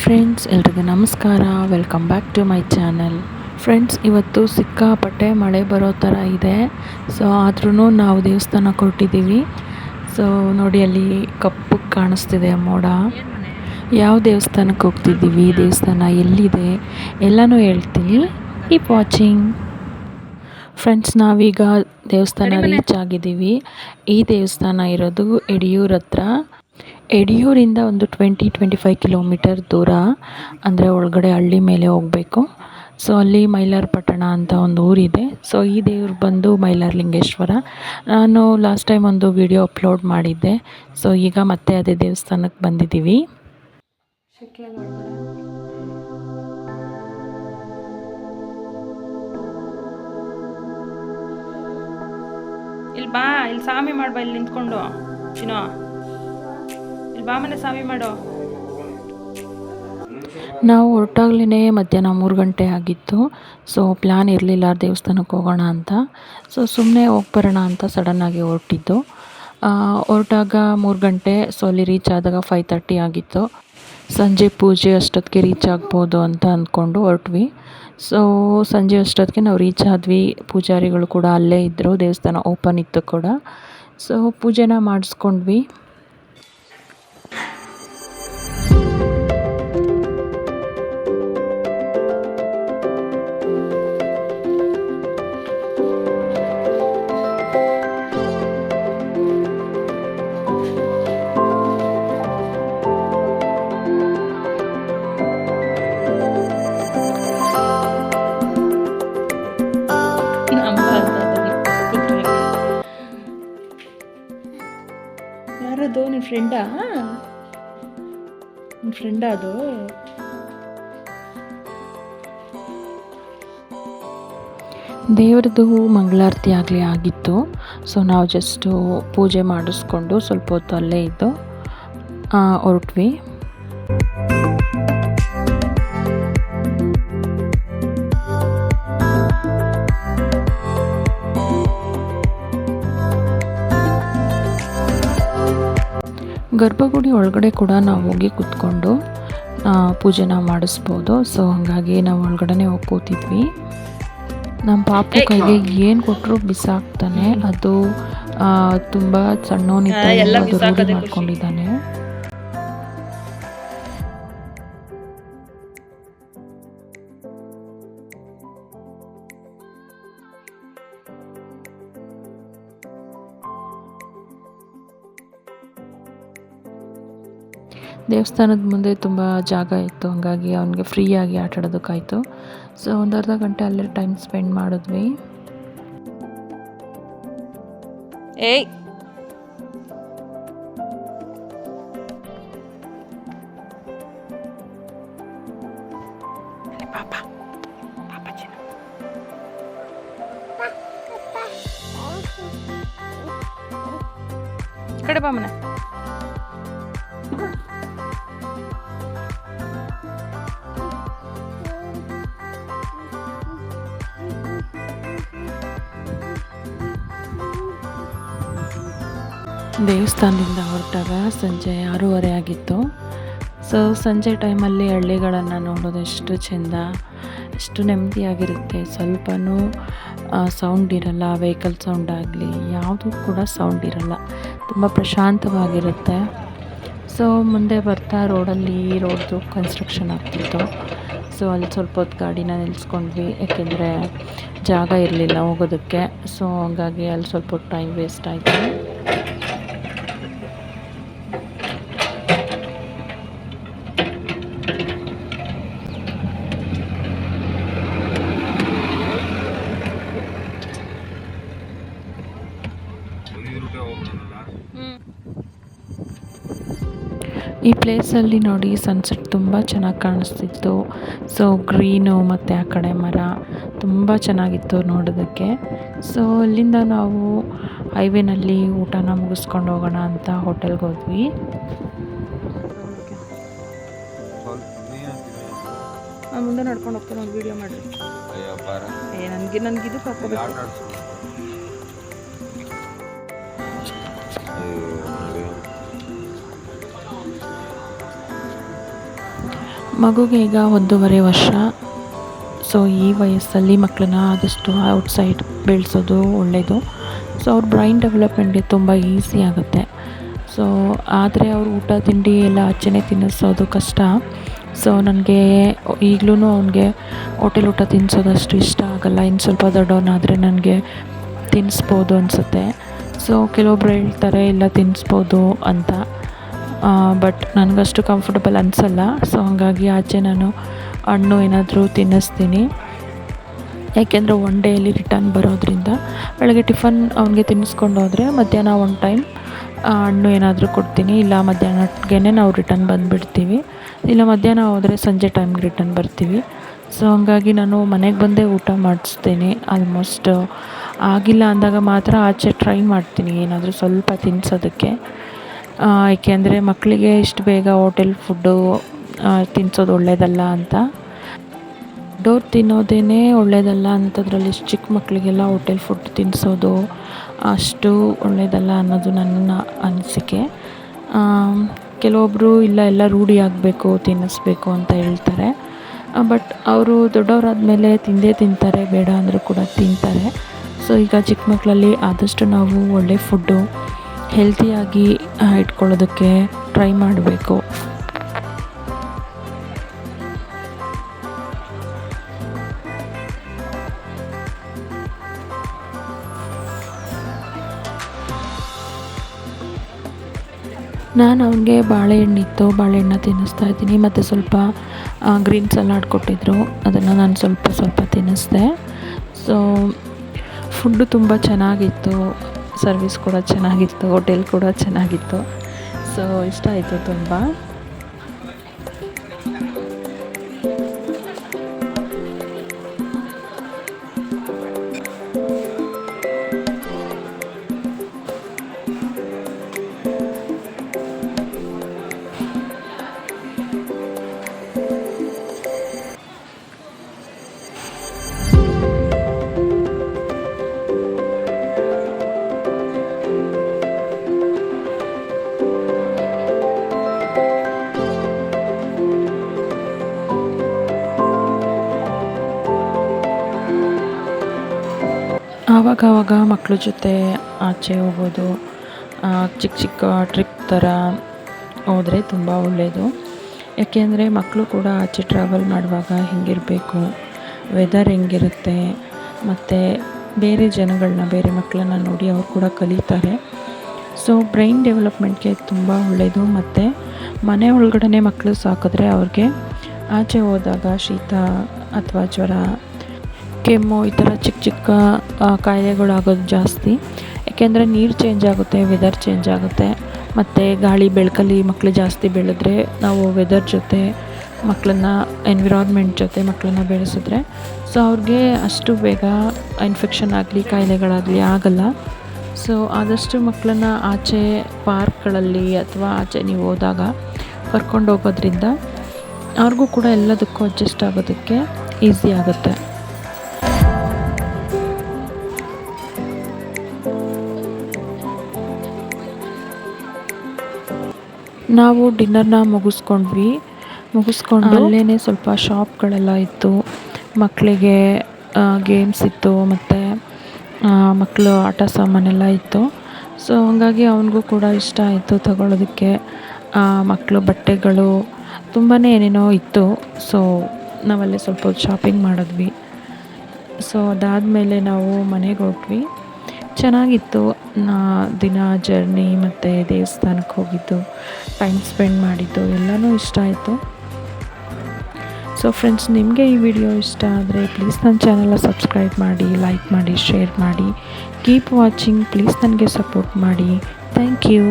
Friends, ಎಲ್ರಿಗೂ ನಮಸ್ಕಾರ. Welcome back to my channel. Friends, ಇವತ್ತು ಸಿಕ್ಕಾಪಟ್ಟೆ ಮಳೆ ಬರೋ ಥರ ಇದೆ. ಸೊ ಆದ್ರೂ ನಾವು ದೇವಸ್ಥಾನಕ್ಕೆ ಹೊರಟಿದ್ದೀವಿ. ಸೊ ನೋಡಿ, ಅಲ್ಲಿ ಕಪ್ಪು ಕಾಣಿಸ್ತಿದೆ ಮೋಡ. ಯಾವ ದೇವಸ್ಥಾನಕ್ಕೆ ಹೋಗ್ತಿದ್ದೀವಿ, ದೇವಸ್ಥಾನ ಎಲ್ಲಿದೆ ಎಲ್ಲನೂ ಹೇಳ್ತೀನಿ. Keep watching. ಫ್ರೆಂಡ್ಸ್, ನಾವೀಗ ದೇವಸ್ಥಾನ ರೀಚ್ ಆಗಿದ್ದೀವಿ. ಈ ದೇವಸ್ಥಾನ ಇರೋದು ಯಡಿಯೂರು ಹತ್ರ. ಯಡಿಯೂರಿಂದ ಒಂದು 20-25 ಕಿಲೋಮೀಟರ್ ದೂರ, ಅಂದರೆ ಒಳಗಡೆ ಹಳ್ಳಿ ಮೇಲೆ ಹೋಗಬೇಕು. ಸೊ ಅಲ್ಲಿ ಮೈಲಾರ ಪಟ್ಟಣ ಅಂತ ಒಂದು ಊರಿದೆ. ಸೊ ಈ ದೇವ್ರು ಬಂದು ಮೈಲಾರಲಿಂಗೇಶ್ವರ. ನಾನು ಲಾಸ್ಟ್ ಟೈಮ್ ಒಂದು ವಿಡಿಯೋ ಅಪ್ಲೋಡ್ ಮಾಡಿದ್ದೆ. ಸೊ ಈಗ ಮತ್ತೆ ಅದೇ ದೇವಸ್ಥಾನಕ್ಕೆ ಬಂದಿದ್ದೀವಿ. ಇಲ್ಲಿ ಬಾ, ಇಲ್ಲಿ ಸ್ವಾಮಿ ಮಾಡ್ಬಾ, ಇಲ್ಲಿ ನಿಂತ್ಕೊಂಡು ಚಿನ್ನೋ, ಇಲ್ಲಿ ಬಾ ಮನೆ ಸ್ವಾಮಿ ಮಾಡೋ. ನಾವು ಹೊರಟಾಗ್ಲೇ ಮಧ್ಯಾಹ್ನ 3 ಗಂಟೆ ಆಗಿತ್ತು. ಸೊ ಪ್ಲ್ಯಾನ್ ಇರಲಿಲ್ಲ ದೇವಸ್ಥಾನಕ್ಕೆ ಹೋಗೋಣ ಅಂತ. ಸೊ ಸುಮ್ಮನೆ ಹೋಗಿ ಬರೋಣ ಅಂತ ಸಡನ್ನಾಗಿ ಹೊರಟಿದ್ದು. ಹೊರಟಾಗ 3 ಗಂಟೆ. ಸೊ ಅಲ್ಲಿ ರೀಚ್ ಆದಾಗ 5:30 ಆಗಿತ್ತು. ಸಂಜೆ ಪೂಜೆ ಅಷ್ಟೊತ್ತಿಗೆ ರೀಚ್ ಆಗ್ಬೋದು ಅಂತ ಅಂದ್ಕೊಂಡು ಹೊರಟ್ವಿ. ಸೊ ಸಂಜೆ ಅಷ್ಟೊತ್ತಿಗೆ ನಾವು ರೀಚ್ ಆದ್ವಿ. ಪೂಜಾರಿಗಳು ಕೂಡ ಅಲ್ಲೇ ಇದ್ದರು, ದೇವಸ್ಥಾನ ಓಪನ್ ಇತ್ತು ಕೂಡ. ಸೊ ಪೂಜೆನ ಮಾಡಿಸ್ಕೊಂಡ್ವಿ. ಯಾರದು? ನಿನ್ನ ಫ್ರೆಂಡಾ? ನಿನ್ನ ಫ್ರೆಂಡಾ ಅದು? ದೇವ್ರದ್ದು ಮಂಗಳಾರತಿ ಆಗಲಿ ಆಗಿತ್ತು. ಸೊ ನಾವು ಜಸ್ಟು ಪೂಜೆ ಮಾಡಿಸ್ಕೊಂಡು ಸ್ವಲ್ಪ ಹೊತ್ತು ಅಲ್ಲೇ ಇದ್ದು ಹೊರಟ್ವಿ. ಗರ್ಭಗುಡಿ ಒಳಗಡೆ ಕೂಡ ನಾವು ಹೋಗಿ ಕೂತ್ಕೊಂಡು ಪೂಜೆನ ಮಾಡಿಸ್ಬೋದು. ಸೊ ಹಾಗಾಗಿ ನಾವು ಒಳಗಡೆ ಹೋಗಿ ಕೂತಿದ್ವಿ. ನಮ್ಮ ಪಾಪು ಕೈಗೆ ಏನು ಕೊಟ್ಟರು ಬಿಸಾಕ್ತಾನೆ. ಅದು ತುಂಬ ಸಣ್ಣವನಿದ್ದಾಗ ಅದು ರೂಢಿ ಮಾಡ್ಕೊಂಡಿದ್ದಾನೆ. ದೇವಸ್ಥಾನದ ಮುಂದೆ ತುಂಬ ಜಾಗ ಇತ್ತು, ಹಾಗಾಗಿ ಅವನಿಗೆ ಫ್ರೀಯಾಗಿ ಆಟ ಆಡೋದಕ್ಕಾಯಿತು. ಸೊ ಒಂದು ಅರ್ಧ ಗಂಟೆ ಅಲ್ಲೇ ಟೈಮ್ ಸ್ಪೆಂಡ್ ಮಾಡಿದ್ವಿ. ಏಯ್, ಕಡೆ ಬಾ ಮನೆ. ದೇವಸ್ಥಾನದಿಂದ ಹೊರಟಾಗ ಸಂಜೆ 6:30 ಆಗಿತ್ತು. ಸೊ ಸಂಜೆ ಟೈಮಲ್ಲಿ ಹಳ್ಳಿಗಳನ್ನು ನೋಡೋದು ಎಷ್ಟು ಚೆಂದ, ಎಷ್ಟು ನೆಮ್ಮದಿಯಾಗಿರುತ್ತೆ. ಸ್ವಲ್ಪನೂ ಸೌಂಡ್ ಇರಲ್ಲ, ವೆಹಿಕಲ್ ಸೌಂಡ್ ಆಗಲಿ ಯಾವುದೂ ಕೂಡ ಸೌಂಡ್ ಇರಲ್ಲ, ತುಂಬ ಪ್ರಶಾಂತವಾಗಿರುತ್ತೆ. ಸೊ ಮುಂದೆ ಬರ್ತಾ ರೋಡ್ದು ಕನ್ಸ್ಟ್ರಕ್ಷನ್ ಆಗ್ತಿತ್ತು. ಸೊ ಅಲ್ಲಿ ಸ್ವಲ್ಪ ಹೊತ್ತು ಗಾಡಿನ ನಿಲ್ಲಿಸ್ಕೊಂಡ್ವಿ, ಯಾಕೆಂದರೆ ಜಾಗ ಇರಲಿಲ್ಲ ಹೋಗೋದಕ್ಕೆ. ಸೊ ಹಾಗಾಗಿ ಅಲ್ಲಿ ಸ್ವಲ್ಪ ಹೊತ್ತು ಟೈಮ್ ವೇಸ್ಟ್ ಆಯಿತು. ಈ ಪ್ಲೇಸಲ್ಲಿ ನೋಡಿ ಸನ್ಸೆಟ್ ತುಂಬ ಚೆನ್ನಾಗಿ ಕಾಣಿಸ್ತಿತ್ತು. ಸೊ ಗ್ರೀನು ಮತ್ತು ಆ ಕಡೆ ಮರ ತುಂಬ ಚೆನ್ನಾಗಿತ್ತು ನೋಡೋದಕ್ಕೆ. ಸೊ ಅಲ್ಲಿಂದ ನಾವು ಹೈವೇನಲ್ಲಿ ಊಟನ ಮುಗಿಸ್ಕೊಂಡು ಹೋಗೋಣ ಅಂತ ಹೋಟೆಲ್ಗೆ ಹೋದ್ವಿ. ಮುಂದೆ ನಡ್ಕೊಂಡು ಹೋಗ್ತಾನೆ, ಒಂದು ವೀಡಿಯೋ ಮಾಡಿ. ನನಗಿದು ಹಾಕೋಬೇಕು. ಮಗುಗೆ ಈಗ 1.5 ವರ್ಷ. ಸೊ ಈ ವಯಸ್ಸಲ್ಲಿ ಮಕ್ಕಳನ್ನ ಆದಷ್ಟು ಔಟ್ಸೈಡ್ ಬೆಳೆಸೋದು ಒಳ್ಳೆಯದು. ಸೊ ಅವ್ರ ಬ್ರೈನ್ ಡೆವಲಪ್ಮೆಂಟ್ಗೆ ತುಂಬ ಈಸಿ ಆಗುತ್ತೆ. ಸೊ ಆದರೆ ಅವ್ರು ಊಟ ತಿಂಡಿ ಎಲ್ಲ ಆಚೆನೇ ತಿನ್ನಿಸೋದು ಕಷ್ಟ. ಸೊ ನನಗೆ ಈಗಲೂ ಅವ್ನಿಗೆ ಹೋಟೆಲ್ ಊಟ ತಿನ್ನಿಸೋದಷ್ಟು ಇಷ್ಟ ಆಗೋಲ್ಲ. ಇನ್ನು ಸ್ವಲ್ಪ ದೊಡ್ಡವನಾದರೆ ನನಗೆ ತಿನ್ನಿಸ್ಬೋದು ಅನಿಸುತ್ತೆ. ಸೊ ಕೆಲವೊಬ್ರು ಹೇಳ್ತಾರೆ ಇಲ್ಲ ತಿನ್ನಿಸ್ಬೋದು ಅಂತ, ಬಟ್ ನನಗಷ್ಟು ಕಂಫರ್ಟಬಲ್ ಅನಿಸಲ್ಲ. ಸೊ ಹಾಗಾಗಿ ಆಚೆ ನಾನು ಹಣ್ಣು ಏನಾದರೂ ತಿನ್ನಿಸ್ತೀನಿ. ಯಾಕೆಂದರೆ ಒನ್ ಡೇಯಲ್ಲಿ ರಿಟರ್ನ್ ಬರೋದ್ರಿಂದ ಬೆಳಗ್ಗೆ ಟಿಫನ್ ಅವ್ನಿಗೆ ತಿನ್ನಿಸ್ಕೊಂಡು ಹೋದರೆ ಮಧ್ಯಾಹ್ನ ಒಂದು ಟೈಮ್ ಹಣ್ಣು ಏನಾದರೂ ಕೊಡ್ತೀನಿ. ಇಲ್ಲ ಮಧ್ಯಾಹ್ನಕ್ಕೆ ನಾವು ರಿಟರ್ನ್ ಬಂದುಬಿಡ್ತೀವಿ. ಇಲ್ಲ ಮಧ್ಯಾಹ್ನ ಹೋದರೆ ಸಂಜೆ ಟೈಮ್ಗೆ ರಿಟರ್ನ್ ಬರ್ತೀವಿ. ಸೊ ಹಂಗಾಗಿ ನಾನು ಮನೆಗೆ ಬಂದೇ ಊಟ ಮಾಡಿಸ್ತೀನಿ. ಆಲ್ಮೋಸ್ಟ್ ಆಗಿಲ್ಲ ಅಂದಾಗ ಮಾತ್ರ ಆಚೆ ಟ್ರೈ ಮಾಡ್ತೀನಿ ಏನಾದರೂ ಸ್ವಲ್ಪ ತಿನ್ನಿಸೋದಕ್ಕೆ. ಏಕೆಂದರೆ ಮಕ್ಕಳಿಗೆ ಇಷ್ಟು ಬೇಗ ಹೋಟೆಲ್ ಫುಡ್ಡು ತಿನ್ನಿಸೋದು ಒಳ್ಳೆಯದಲ್ಲ ಅಂತ. ದೊಡ್ಡವ್ರು ತಿನ್ನೋದೇ ಒಳ್ಳೆಯದಲ್ಲ ಅಂಥದ್ರಲ್ಲಿ ಚಿಕ್ಕ ಮಕ್ಕಳಿಗೆಲ್ಲ ಹೋಟೆಲ್ ಫುಡ್ ತಿನ್ನಿಸೋದು ಅಷ್ಟು ಒಳ್ಳೆಯದಲ್ಲ ಅನ್ನೋದು ನನ್ನ ಅನಿಸಿಕೆ. ಕೆಲವೊಬ್ಬರು ಇಲ್ಲ ಎಲ್ಲ ರೂಢಿ ಆಗಬೇಕು ತಿನ್ನಿಸ್ಬೇಕು ಅಂತ ಹೇಳ್ತಾರೆ. ಬಟ್ ಅವರು ದೊಡ್ಡವರಾದಮೇಲೆ ತಿಂದೇ ತಿಂತಾರೆ, ಬೇಡ ಅಂದರೂ ಕೂಡ ತಿಂತಾರೆ. ಸೊ ಈಗ ಚಿಕ್ಕ ಮಕ್ಕಳಲ್ಲಿ ಆದಷ್ಟು ನಾವು ಒಳ್ಳೆ ಫುಡ್ಡು ಹೆಲ್ತಿಯಾಗಿ ಇಟ್ಕೊಳ್ಳೋದಕ್ಕೆ ಟ್ರೈ ಮಾಡಬೇಕು. ನಾನು ಅವನಿಗೆ ಬಾಳೆಹಣ್ಣಿತ್ತು, ಬಾಳೆಹಣ್ಣು ತಿನ್ನಿಸ್ತಾ ಇದ್ದೀನಿ. ಮತ್ತು ಸ್ವಲ್ಪ ಗ್ರೀನ್ ಸಲಾಡ್ ಕೊಟ್ಟಿದ್ದರು, ಅದನ್ನು ನಾನು ಸ್ವಲ್ಪ ತಿನ್ನಿಸ್ದೆ. ಸೊ ಫುಡ್ಡು ತುಂಬ ಚೆನ್ನಾಗಿತ್ತು, ಸರ್ವಿಸ್ ಕೂಡ ಚೆನ್ನಾಗಿತ್ತು, ಹೋಟೆಲ್ ಕೂಡ ಚೆನ್ನಾಗಿತ್ತು. ಸೊ ಇಷ್ಟ ಆಯಿತು ತುಂಬ. ಆವಾಗವಾಗ ಮಕ್ಕಳ ಜೊತೆ ಆಚೆ ಹೋಗೋದು, ಚಿಕ್ಕ ಟ್ರಿಪ್ ಥರ ಹೋದರೆ ತುಂಬ ಒಳ್ಳೆಯದು. ಯಾಕೆಂದರೆ ಮಕ್ಕಳು ಕೂಡ ಆಚೆ ಟ್ರಾವೆಲ್ ಮಾಡುವಾಗ ಹೇಗಿರಬೇಕು, ವೆದರ್ ಹೆಂಗಿರುತ್ತೆ, ಮತ್ತು ಬೇರೆ ಜನಗಳನ್ನ ಬೇರೆ ಮಕ್ಕಳನ್ನ ನೋಡಿ ಅವ್ರು ಕೂಡ ಕಲಿತಾರೆ. ಸೊ ಬ್ರೈನ್ ಡೆವಲಪ್ಮೆಂಟ್ಗೆ ತುಂಬ ಒಳ್ಳೆಯದು. ಮತ್ತು ಮನೆ ಒಳಗಡೆ ಮಕ್ಕಳು ಸಾಕಿದ್ರೆ ಅವ್ರಿಗೆ ಆಚೆ ಹೋದಾಗ ಶೀತ ಅಥವಾ ಜ್ವರ, ಕೆಮ್ಮು ಈ ಥರ ಚಿಕ್ಕ ಕಾಯಿಲೆಗಳಾಗೋದು ಜಾಸ್ತಿ. ಯಾಕೆಂದರೆ ನೀರು ಚೇಂಜ್ ಆಗುತ್ತೆ, ವೆದರ್ ಚೇಂಜ್ ಆಗುತ್ತೆ. ಮತ್ತು ಗಾಳಿ ಬೆಳಕಲ್ಲಿ ಮಕ್ಕಳು ಜಾಸ್ತಿ ಬೆಳೆದ್ರೆ ನಾವು ವೆದರ್ ಜೊತೆ ಮಕ್ಕಳನ್ನ ಎನ್ವಿರಾನ್ಮೆಂಟ್ ಜೊತೆ ಮಕ್ಕಳನ್ನ ಬೆಳೆಸಿದ್ರೆ ಸೊ ಅವ್ರಿಗೆ ಅಷ್ಟು ಬೇಗ ಇನ್ಫೆಕ್ಷನ್ ಆಗಲಿ ಕಾಯಿಲೆಗಳಾಗಲಿ ಆಗಲ್ಲ. ಸೊ ಆದಷ್ಟು ಮಕ್ಕಳನ್ನ ಆಚೆ ಪಾರ್ಕ್ಗಳಲ್ಲಿ ಅಥವಾ ಆಚೆ ನೀವು ಹೋದಾಗ ಕರ್ಕೊಂಡು ಹೋಗೋದ್ರಿಂದ ಅವ್ರಿಗೂ ಕೂಡ ಎಲ್ಲದಕ್ಕೂ ಅಡ್ಜಸ್ಟ್ ಆಗೋದಕ್ಕೆ ಈಸಿ ಆಗುತ್ತೆ. ನಾವು ಡಿನ್ನರ್ನ ಮುಗಿಸ್ಕೊಂಡು ಅಲ್ಲೇ ಸ್ವಲ್ಪ ಶಾಪ್ಗಳೆಲ್ಲ ಇತ್ತು, ಮಕ್ಕಳಿಗೆ ಗೇಮ್ಸ್ ಇತ್ತು, ಮತ್ತು ಮಕ್ಕಳು ಆಟ ಸಾಮಾನೆಲ್ಲ ಇತ್ತು. ಸೊ ಹಂಗಾಗಿ ಅವನಿಗೂ ಕೂಡ ಇಷ್ಟ ಆಯಿತು ತಗೊಳ್ಳೋದಕ್ಕೆ. ಮಕ್ಕಳು ಬಟ್ಟೆಗಳು ತುಂಬಾ ಏನೇನೋ ಇತ್ತು. ಸೊ ನಾವಲ್ಲೇ ಸ್ವಲ್ಪ ಹೊತ್ತು ಶಾಪಿಂಗ್ ಮಾಡಿದ್ವಿ. ಸೊ ಅದಾದಮೇಲೆ ನಾವು ಮನೆಗೆ ಹೊರಟ್ವಿ. ಚೆನ್ನಾಗಿತ್ತು ದಿನ ಜರ್ನಿ ಮತ್ತು ದೇವಸ್ಥಾನಕ್ಕೆ ಹೋಗಿದ್ದು, ಟೈಮ್ ಸ್ಪೆಂಡ್ ಮಾಡಿದ್ದು ಎಲ್ಲನೂ ಇಷ್ಟ ಆಯಿತು. ಸೊ ಫ್ರೆಂಡ್ಸ್, ನಿಮಗೆ ಈ ವಿಡಿಯೋ ಇಷ್ಟ ಆದರೆ ಪ್ಲೀಸ್ ನನ್ನ ಚಾನಲ್ನ ಸಬ್ಸ್ಕ್ರೈಬ್ ಮಾಡಿ, ಲೈಕ್ ಮಾಡಿ, ಶೇರ್ ಮಾಡಿ. Keep watching. ಪ್ಲೀಸ್ ನನಗೆ ಸಪೋರ್ಟ್ ಮಾಡಿ. Thank you.